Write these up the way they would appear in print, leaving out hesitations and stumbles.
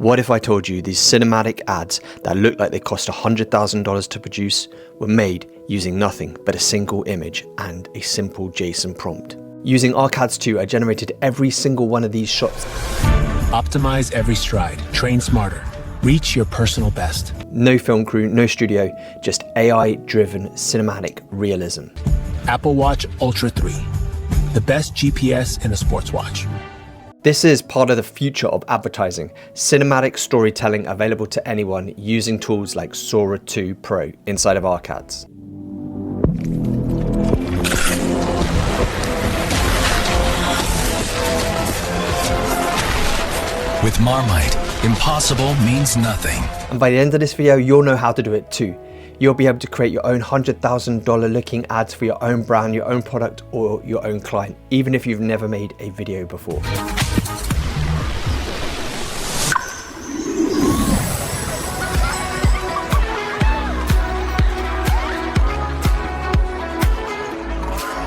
What if I told you these cinematic ads that look like they cost $100,000 to produce were made using nothing but a single image and a simple JSON prompt? Using Arcads.ai, I generated every single one of these shots. Optimize every stride, train smarter, reach your personal best. No film crew, no studio, just AI-driven cinematic realism. Apple Watch Ultra 3, the best GPS in a sports watch. This is part of the future of advertising, cinematic storytelling available to anyone using tools like Sora 2 Pro inside of Arcads. With Marmite, impossible means nothing. And by the end of this video, you'll know how to do it too. You'll be able to create your own $100,000 looking ads for your own brand, your own product, or your own client, even if you've never made a video before.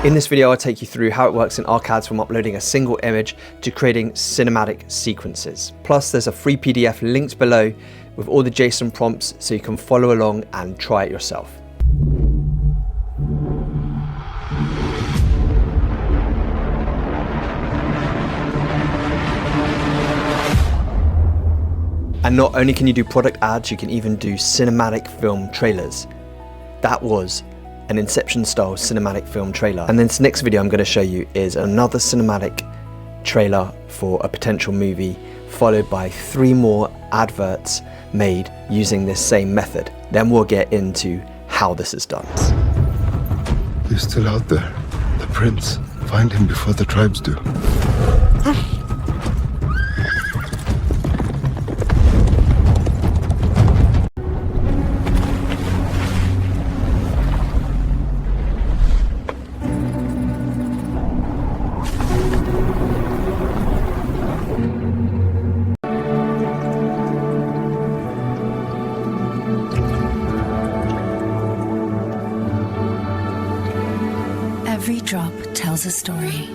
In this video, I'll take you through how it works in Arcads from uploading a single image to creating cinematic sequences. Plus, there's a free PDF linked below with all the JSON prompts so you can follow along and try it yourself. And not only can you do product ads, you can even do cinematic film trailers. That was an Inception-Style cinematic film trailer. And this next video I'm going to show you is another cinematic trailer for a potential movie, followed by 3 more adverts made using this same method. Then we'll get into how this is done. He's still out there. The prince. Find him before the tribes do. Every drop tells a story.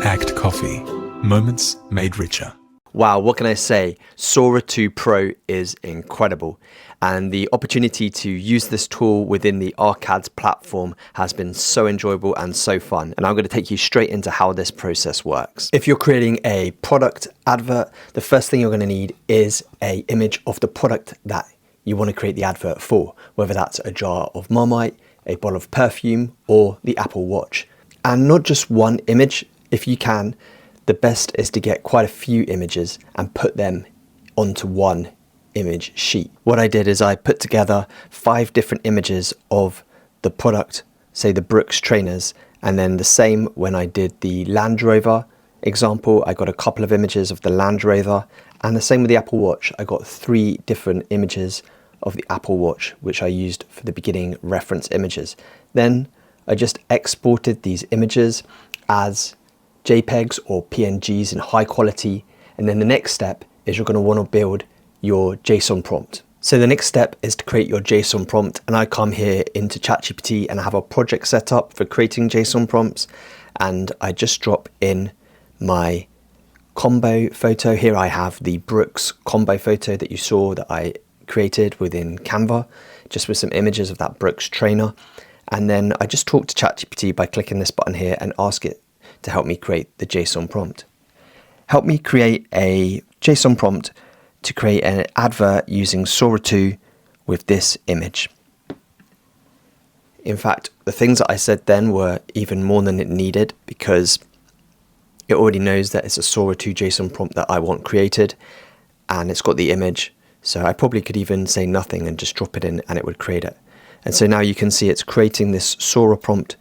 Act Coffee. Moments made richer. Wow, what can I say? Sora 2 Pro is incredible. And the opportunity to use this tool within the Arcads platform has been so enjoyable and so fun. And I'm going to take you straight into how this process works. If you're creating a product advert, the first thing you're going to need is an image of the product that you want to create the advert for, whether that's a jar of Marmite, a bottle of perfume, or the Apple Watch. And not just one image. If you can, the best is to get quite a few images and put them onto one image sheet. What I did is I put together 5 different images of the product, say the Brooks trainers, and then the same when I did the Land Rover example, I got a couple of images of the Land Rover, and the same with the Apple Watch. I got 3 different images of the Apple Watch, which I used for the beginning reference images. Then I just exported these images as JPEGs or PNGs in high quality, and then the next step is you're going to want to build your JSON prompt. So the next step is to create your JSON prompt, and I come here into ChatGPT and I have a project set up for creating JSON prompts, and I just drop in my combo photo. Here I have the Brooks combo photo that you saw that I created within Canva, just with some images of that Brooks trainer. And then I just talk to ChatGPT by clicking this button here and ask it to help me create the JSON prompt. Help me create a JSON prompt to create an advert using Sora 2 with this image. In fact, the things that I said then were even more than it needed, because it already knows that it's a Sora 2 JSON prompt that I want created, and it's got the image. So I probably could even say nothing and just drop it in and it would create it. And so now you can see it's creating this Sora prompt,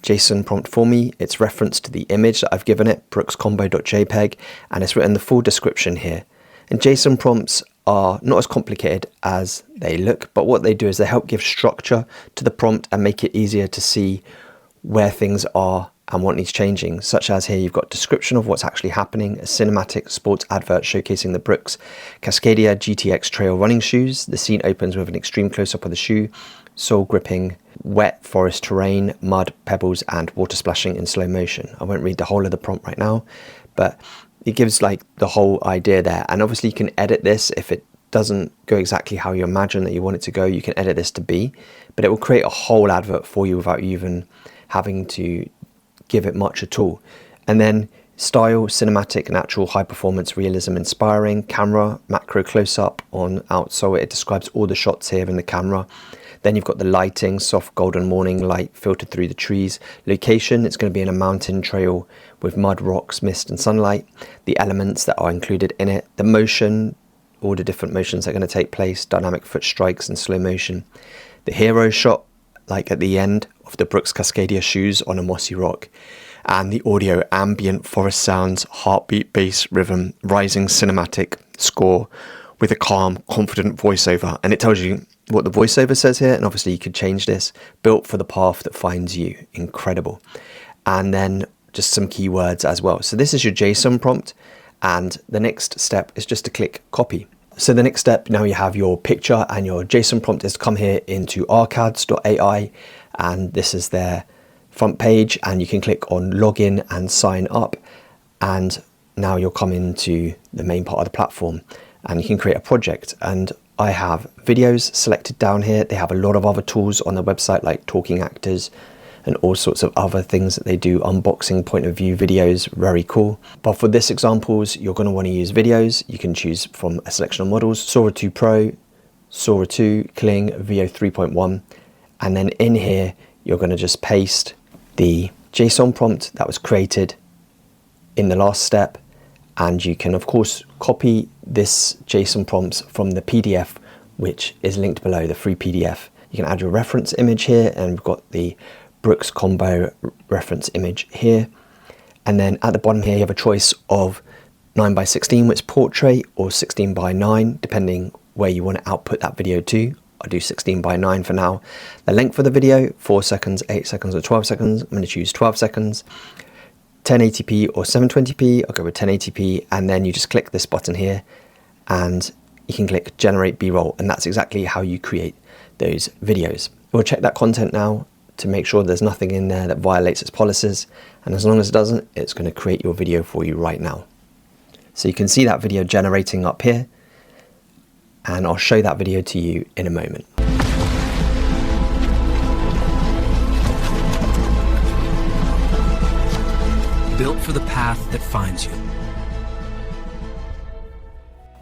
JSON prompt for me. It's referenced to the image that I've given it, brookscombo.jpg, and it's written the full description here. And JSON prompts are not as complicated as they look, but what they do is they help give structure to the prompt and make it easier to see where things are and what needs changing, such as here you've got description of what's actually happening, a cinematic sports advert showcasing the Brooks Cascadia GTX trail running shoes. The scene opens with an extreme close-up of the shoe, sole gripping wet forest terrain, mud, pebbles, and water splashing in slow motion. I won't read the whole of the prompt right now, but it gives like the whole idea there. And obviously you can edit this if it doesn't go exactly how you imagine that you want it to go. You can edit this to be, but it will create a whole advert for you without you even having to give it much at all. And then style, cinematic, natural, high performance, realism, inspiring, camera, macro close-up on outsole. It describes all the shots here in the camera. Then you've got the lighting, soft golden morning light filtered through the trees. Location, it's going to be in a mountain trail with mud, rocks, mist and sunlight. The elements that are included in it. The motion, all the different motions that are going to take place. Dynamic foot strikes and slow motion. The hero shot, like at the end of the Brooks Cascadia shoes on a mossy rock. And the audio, ambient forest sounds, heartbeat, bass, rhythm, rising cinematic score with a calm, confident voiceover. And it tells you what the voiceover says here, and obviously you could change this. Built for the path that finds you. Incredible. And then just some keywords as well. So this is your JSON prompt, and the next step is just to click copy. So the next step, now you have your picture and your JSON prompt, is to come here into Arcads.ai, and this is their front page, and you can click on login and sign up, and now you'll come into the main part of the platform and you can create a project. And I have videos selected down here. They have a lot of other tools on their website like talking actors and all sorts of other things that they do, unboxing, point of view videos, very cool. But for this examples, you're going to want to use videos. You can choose from a selection of models: Sora 2 Pro, Sora 2, Kling, Veo 3.1. And then in here, you're going to just paste the JSON prompt that was created in the last step. And you can of course copy this JSON prompts from the PDF, which is linked below, the free PDF. You can add your reference image here, and we've got the Brooks combo reference image here. And then at the bottom here, you have a choice of 9:16, which is portrait, or 16:9, depending where you want to output that video to. I'll do 16:9 for now. The length of the video, 4 seconds, 8 seconds, or 12 seconds. I'm going to choose 12 seconds. 1080p or 720p, I'll go with 1080p, and then you just click this button here and you can click generate B-roll, and that's exactly how you create those videos. We'll check that content now to make sure there's nothing in there that violates its policies, and as long as it doesn't, it's going to create your video for you right now. So you can see that video generating up here, and I'll show that video to you in a moment. Built for the path that finds you.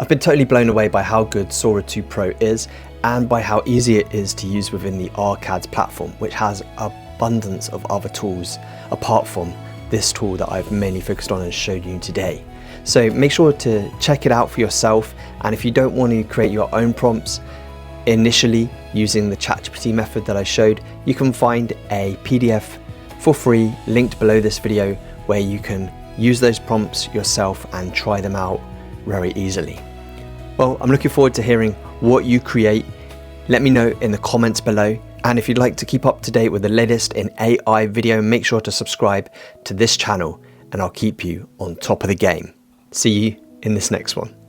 I've been totally blown away by how good Sora 2 Pro is, and by how easy it is to use within the Arcads platform, which has abundance of other tools apart from this tool that I've mainly focused on and showed you today. So make sure to check it out for yourself, and if you don't want to create your own prompts initially using the ChatGPT method that I showed, you can find a PDF for free linked below this video where you can use those prompts yourself and try them out very easily. Well, I'm looking forward to hearing what you create. Let me know in the comments below. And if you'd like to keep up to date with the latest in AI video, make sure to subscribe to this channel, and I'll keep you on top of the game. See you in this next one.